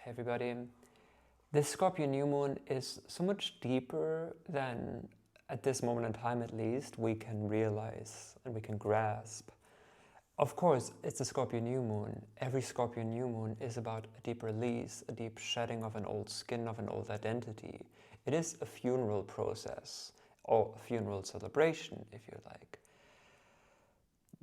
Hey everybody. This Scorpio New Moon is so much deeper than, at this moment in time at least, we can realize and we can grasp. Of course, it's a Scorpio New Moon. Every Scorpio New Moon is about a deep release, a deep shedding of an old skin, of an old identity. It is a funeral process, or a funeral celebration, if you like.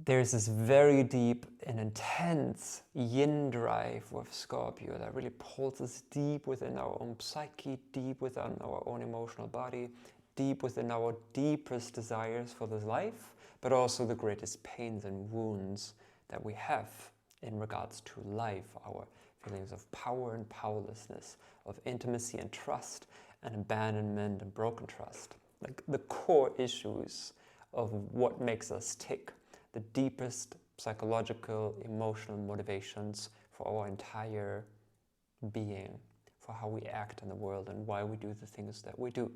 There's this very deep and intense yin drive with Scorpio that really pulls us deep within our own psyche, deep within our own emotional body, deep within our deepest desires for this life, but also the greatest pains and wounds that we have in regards to life, our feelings of power and powerlessness, of intimacy and trust, and abandonment and broken trust. Like the core issues of what makes us tick. The deepest psychological, emotional motivations for our entire being, for how we act in the world and why we do the things that we do.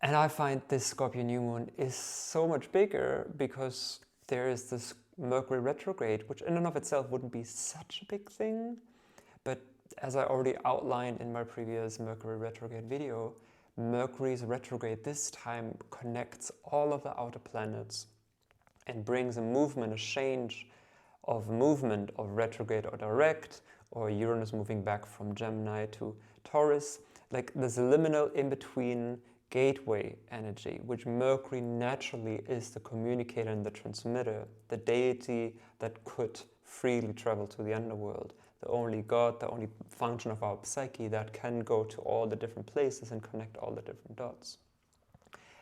And I find this Scorpio New Moon is so much bigger because there is this Mercury retrograde, which in and of itself wouldn't be such a big thing. But as I already outlined in my previous Mercury retrograde video, Mercury's retrograde this time connects all of the outer planets and brings a movement, a change of movement of retrograde or direct, or Uranus moving back from Gemini to Taurus, like this liminal in-between gateway energy, which Mercury naturally is the communicator and the transmitter, the deity that could freely travel to the underworld. The only God, the only function of our psyche that can go to all the different places and connect all the different dots.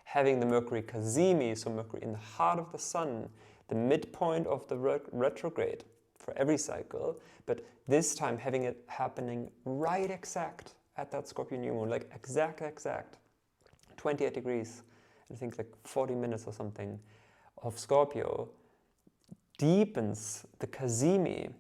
Having the Mercury Cazimi, so Mercury in the heart of the sun, the midpoint of the retrograde for every cycle, but this time having it happening right exact at that Scorpio New Moon, like exact, 28 degrees, I think like 40 minutes or something of Scorpio, deepens the Cazimi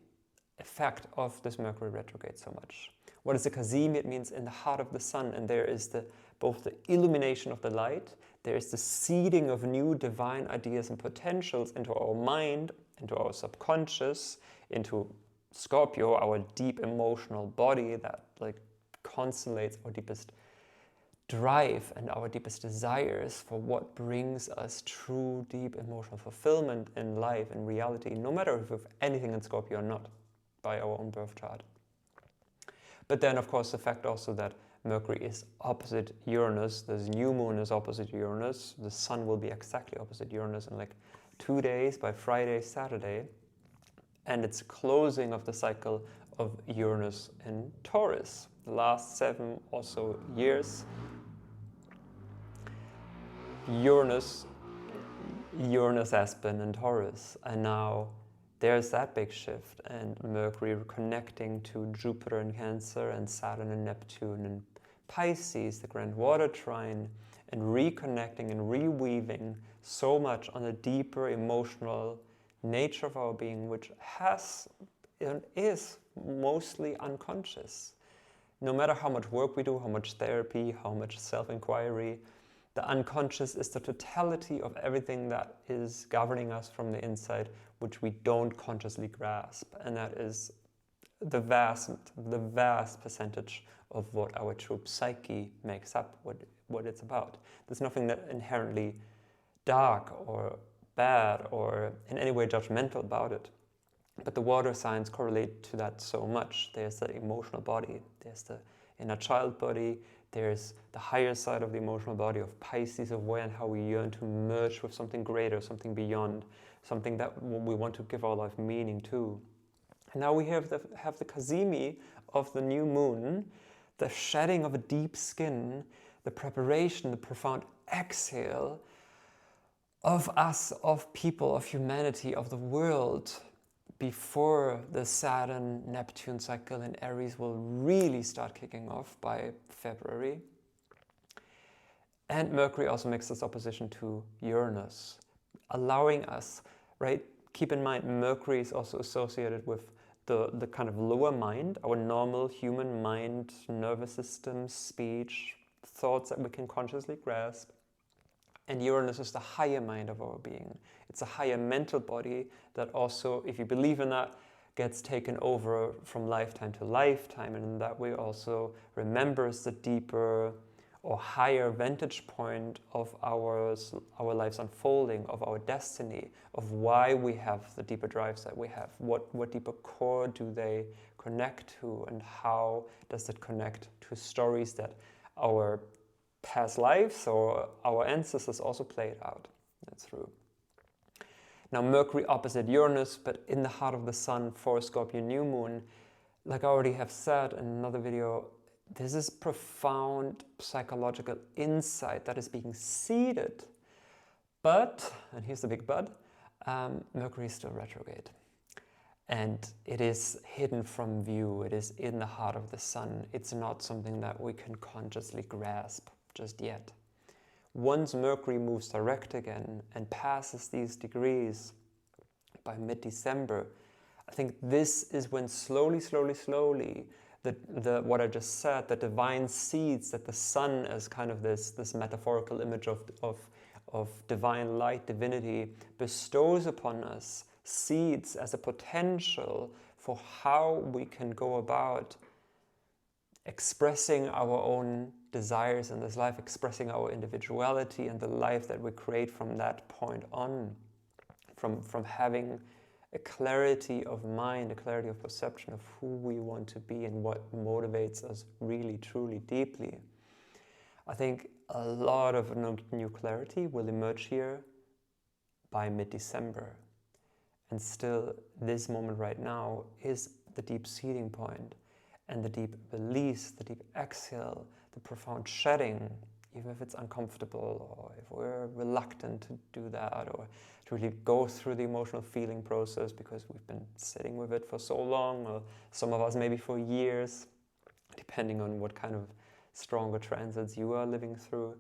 effect of this Mercury retrograde so much. What is the Cazimi? It means in the heart of the sun, and there is both the illumination of the light, there is the seeding of new divine ideas and potentials into our mind, into our subconscious, into Scorpio, our deep emotional body that like constellates our deepest drive and our deepest desires for what brings us true, deep emotional fulfillment in life and reality, no matter if we have anything in Scorpio or not, by our own birth chart. But then, of course, the fact also that Mercury is opposite Uranus, this new moon is opposite Uranus, the sun will be exactly opposite Uranus in like 2 days, by Friday, Saturday, and it's closing of the cycle of Uranus in Taurus. The last 7 or so years, Uranus has been in Taurus, and now there's that big shift, and Mercury connecting to Jupiter in Cancer and Saturn and Neptune and Pisces, the grand water trine, and reconnecting and reweaving so much on the deeper emotional nature of our being, which has and is mostly unconscious. No matter how much work we do, how much therapy, how much self-inquiry, the unconscious is the totality of everything that is governing us from the inside, which we don't consciously grasp. And that is the vast percentage of what our true psyche makes up, what it's about. There's nothing that inherently dark or bad or in any way judgmental about it. But the water signs correlate to that so much. There's the emotional body, there's the inner child body, there's the higher side of the emotional body of Pisces, of where and how we yearn to merge with something greater, something beyond, something that we want to give our life meaning to. And now we have the Cazimi of the new moon, the shedding of a deep skin, the preparation, the profound exhale of us, of people, of humanity, of the world, before the Saturn-Neptune cycle in Aries will really start kicking off by February. And Mercury also makes this opposition to Uranus, allowing us, right? Keep in mind, Mercury is also associated with the kind of lower mind, our normal human mind, nervous system, speech, thoughts that we can consciously grasp. And Uranus is the higher mind of our being. It's a higher mental body that also, if you believe in that, gets taken over from lifetime to lifetime, and in that way also remembers the deeper or higher vantage point of our life's unfolding, of our destiny, of why we have the deeper drives that we have, what deeper core do they connect to, and how does it connect to stories that our past lives or our ancestors also played out. That's true. Now Mercury opposite Uranus, but in the heart of the sun for Scorpio New Moon, like I already have said in another video, this is profound psychological insight that is being seeded. But, and here's the big but, Mercury is still retrograde. And it is hidden from view. It is in the heart of the sun. It's not something that we can consciously grasp just yet. Once Mercury moves direct again and passes these degrees by mid-December, I think this is when slowly, what I just said, the divine seeds that the sun as kind of this metaphorical image of divine light, divinity, bestows upon us, seeds as a potential for how we can go about expressing our own desires in this life, expressing our individuality and the life that we create from that point on, from having a clarity of mind, a clarity of perception of who we want to be and what motivates us really, truly, deeply. I think a lot of new clarity will emerge here by mid-December. And still, this moment right now is the deep seeding point, and the deep release, the deep exhale, the profound shedding, even if it's uncomfortable or if we're reluctant to do that or to really go through the emotional feeling process because we've been sitting with it for so long, or some of us maybe for years, depending on what kind of stronger transits you are living through.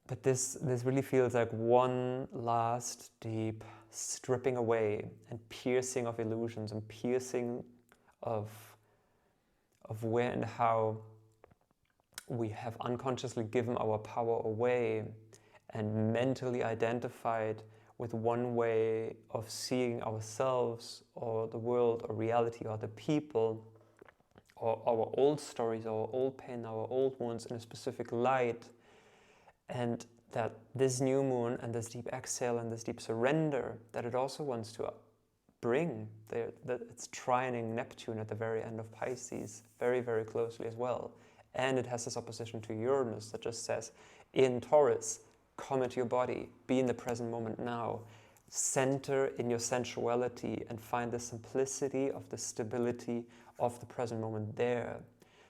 But this really feels like one last deep stripping away and piercing of illusions and piercing of where and how we have unconsciously given our power away and mentally identified with one way of seeing ourselves or the world or reality or the people or our old stories, our old pain, our old wounds in a specific light. And that this new moon and this deep exhale and this deep surrender that it also wants to bring, that it's trining Neptune at the very end of Pisces very, very closely as well. And it has this opposition to Uranus that just says, in Taurus, come into your body, be in the present moment now, center in your sensuality and find the simplicity of the stability of the present moment there.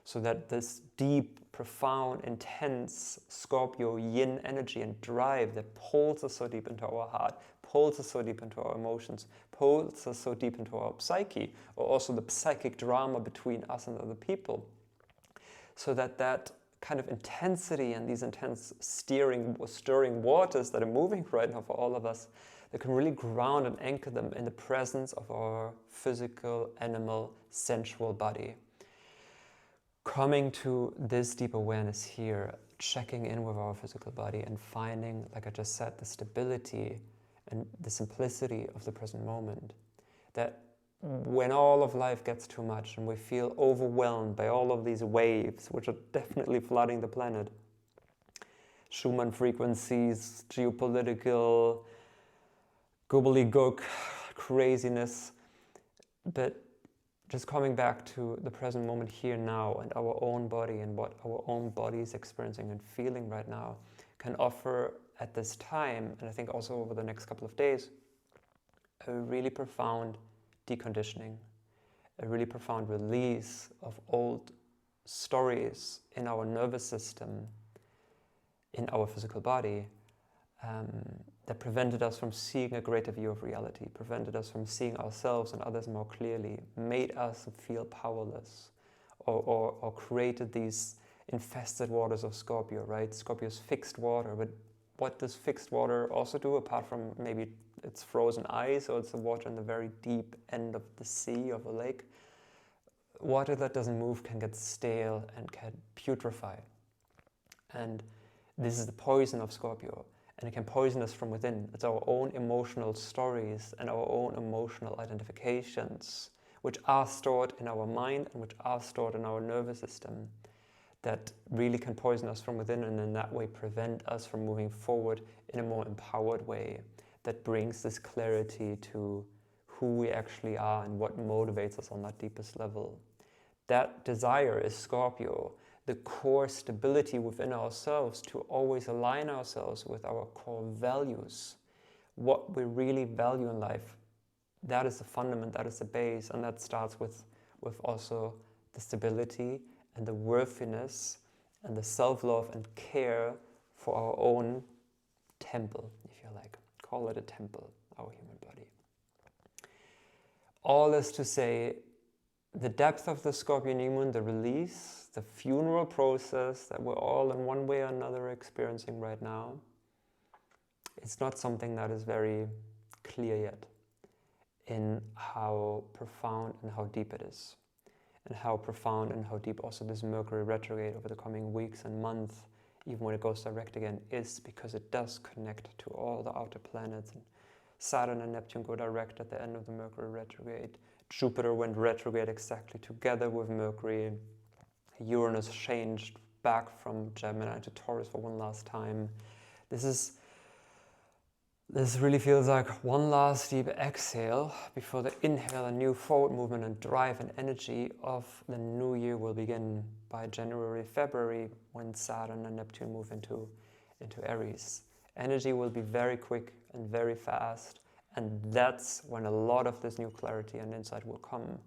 So that this deep, profound, intense Scorpio yin energy and drive that pulls us so deep into our heart, pulls us so deep into our emotions, pulls us so deep into our psyche, or also the psychic drama between us and other people. So that kind of intensity and these intense stirring waters that are moving right now for all of us, that can really ground and anchor them in the presence of our physical, animal, sensual body. Coming to this deep awareness here, checking in with our physical body and finding, like I just said, the stability and the simplicity of the present moment. That when all of life gets too much and we feel overwhelmed by all of these waves, which are definitely flooding the planet, Schumann frequencies, geopolitical, gobbledygook, craziness, but just coming back to the present moment here now and our own body and what our own body is experiencing and feeling right now can offer at this time, and I think also over the next couple of days, a really profound deconditioning, a really profound release of old stories in our nervous system, in our physical body, that prevented us from seeing a greater view of reality, prevented us from seeing ourselves and others more clearly, made us feel powerless, or created these infested waters of Scorpio, right? Scorpio's fixed water, but what does fixed water also do apart from maybe it's frozen ice or it's the water in the very deep end of the sea, of a lake? Water that doesn't move can get stale and can putrefy. And this is the poison of Scorpio. and it can poison us from within. It's our own emotional stories and our own emotional identifications, which are stored in our mind and which are stored in our nervous system, that really can poison us from within, and in that way prevent us from moving forward in a more empowered way that brings this clarity to who we actually are and what motivates us on that deepest level. That desire is Scorpio, the core stability within ourselves to always align ourselves with our core values, what we really value in life. That is the fundament, that is the base, and that starts with also the stability and the worthiness and the self-love and care for our own temple, if you like. Call it a temple, our human body. All is to say, the depth of the Scorpio New Moon, the release, the funeral process that we're all in one way or another experiencing right now, it's not something that is very clear yet in how profound and how deep it is. And how profound and how deep also this Mercury retrograde over the coming weeks and months, even when it goes direct again, is, because it does connect to all the outer planets. And Saturn and Neptune go direct at the end of the Mercury retrograde. Jupiter went retrograde exactly together with Mercury. Uranus changed back from Gemini to Taurus for one last time. This really feels like one last deep exhale before the inhale, a new forward movement and drive and energy of the new year will begin by January, February, when Saturn and Neptune move into Aries. Energy will be very quick and very fast, and that's when a lot of this new clarity and insight will come.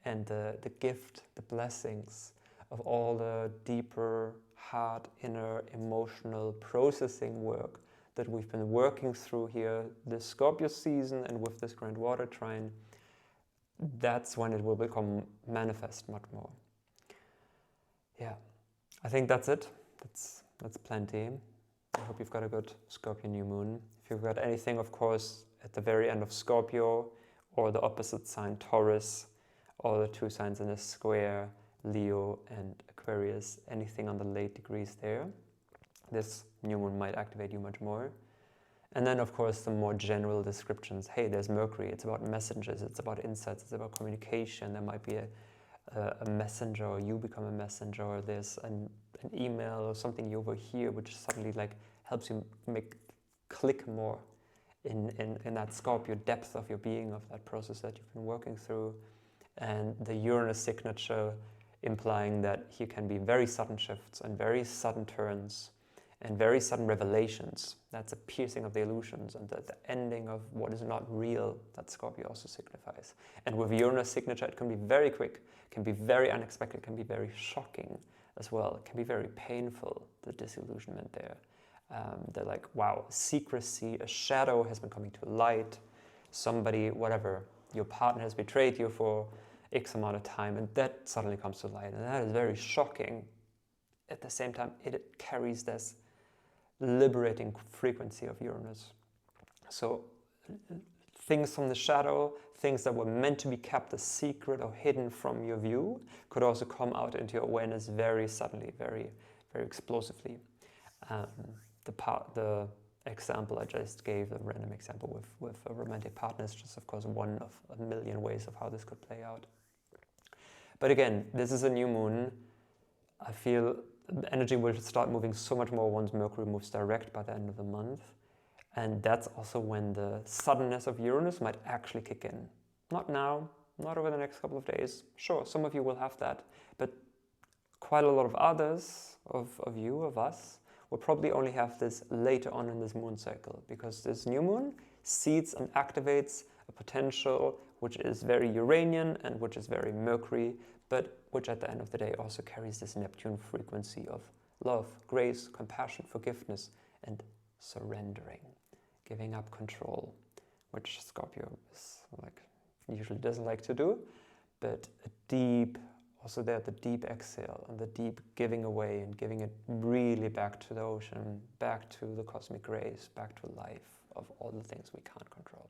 And the gift, the blessings of all the deeper, heart, inner, emotional processing work that we've been working through here, this Scorpio season and with this grand water trine, that's when it will become manifest much more. Yeah, I think that's it. That's plenty. I hope you've got a good Scorpio New Moon. If you've got anything, of course, at the very end of Scorpio, or the opposite sign Taurus, or the two signs in a square, Leo and Aquarius, anything on the late degrees there, this new moon might activate you much more. And then, of course, the more general descriptions. Hey, there's Mercury. It's about messages. It's about insights. It's about communication. There might be a messenger, or you become a messenger, or there's an email or something you overhear which suddenly like helps you make click more in that Scorpio depth of your being, of that process that you've been working through. And the Uranus signature implying that here can be very sudden shifts and very sudden turns and very sudden revelations. That's a piercing of the illusions and the ending of what is not real that Scorpio also signifies. And with Uranus signature, it can be very quick, can be very unexpected, can be very shocking as well. It can be very painful, the disillusionment there. They're like, wow, secrecy, a shadow has been coming to light, somebody, whatever, your partner has betrayed you for X amount of time, and that suddenly comes to light, and that is very shocking. At the same time, it carries this liberating frequency of Uranus. So things from the shadow, things that were meant to be kept a secret or hidden from your view, could also come out into your awareness very suddenly, very, very explosively. The example I just gave, a random example with a romantic partner, is just, of course, one of a million ways of how this could play out. But again, this is a new moon. I feel the energy will start moving so much more once Mercury moves direct by the end of the month. And that's also when the suddenness of Uranus might actually kick in. Not now, not over the next couple of days. Sure, some of you will have that, but quite a lot of others, of us, will probably only have this later on in this moon cycle, because this new moon seeds and activates a potential which is very Uranian and which is very Mercury, but which at the end of the day also carries this Neptune frequency of love, grace, compassion, forgiveness, and surrendering, giving up control, which Scorpio is like usually doesn't like to do, but a deep, also there the deep exhale and the deep giving away and giving it really back to the ocean, back to the cosmic grace, back to life of all the things we can't control.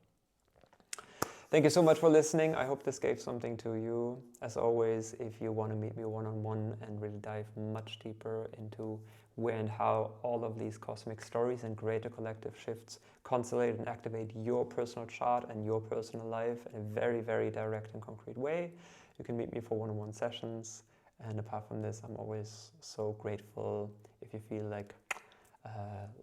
Thank you so much for listening. I hope this gave something to you. As always, if you want to meet me one-on-one and really dive much deeper into where and how all of these cosmic stories and greater collective shifts constellate and activate your personal chart and your personal life in a very, very direct and concrete way, you can meet me for one-on-one sessions. And apart from this, I'm always so grateful if you feel like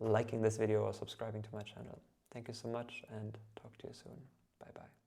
liking this video or subscribing to my channel. Thank you so much, and talk to you soon. Bye-bye.